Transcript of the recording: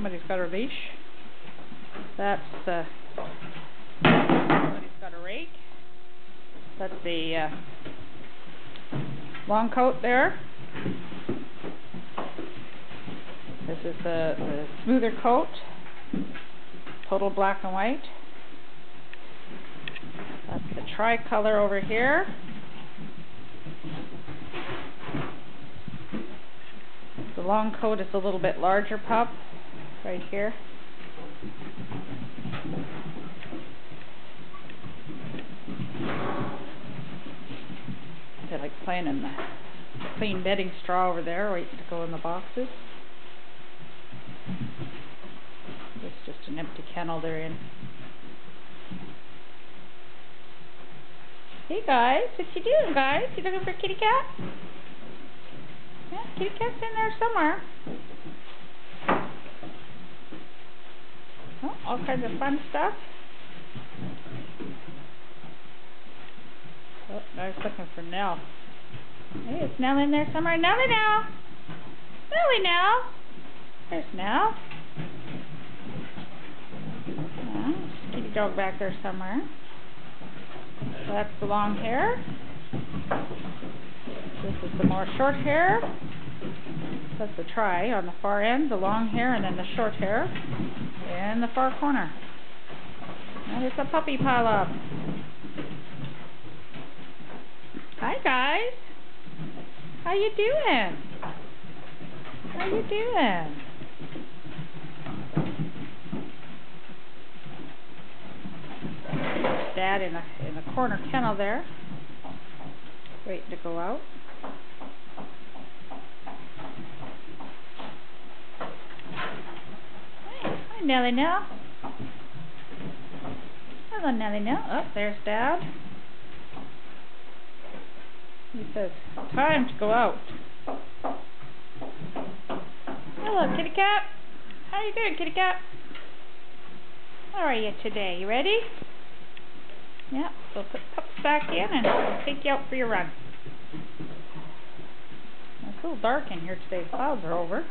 Somebody's got a leash. That's the... Somebody's got a rake. That's the long coat there. This is the smoother coat. Total black and white. That's the tricolor over here. The long coat is a little bit larger pup, right here. They like playing in the clean bedding straw over there, waiting to go in the boxes. It's just an empty kennel they're in. Hey guys, what you doing, guys? You looking for a kitty cat? Yeah, kitty cat's in there somewhere. Oh, all kinds of fun stuff. Oh, I was looking for Nell. Hey, is Nell in there somewhere? Nellie Nell! Nellie Nell! There's Nell. Yeah, kitty dog back there somewhere. So that's the long hair. This is the more short hair. That's the tri on the far end, the long hair, and then the short hair in the far corner. And it's a puppy pile up. Hi guys. How you doing? How you doing? Dad in the corner kennel there, waiting to go out. Hi Nellie Nell. Hello Nellie Nell. Oh, there's Dad. He says, time to go out. Hello kitty cat. How you doing, kitty cat? How are you today? You ready? Yeah, we'll put pups back in and we'll take you out for your run. It's a little dark in here today. The clouds are over.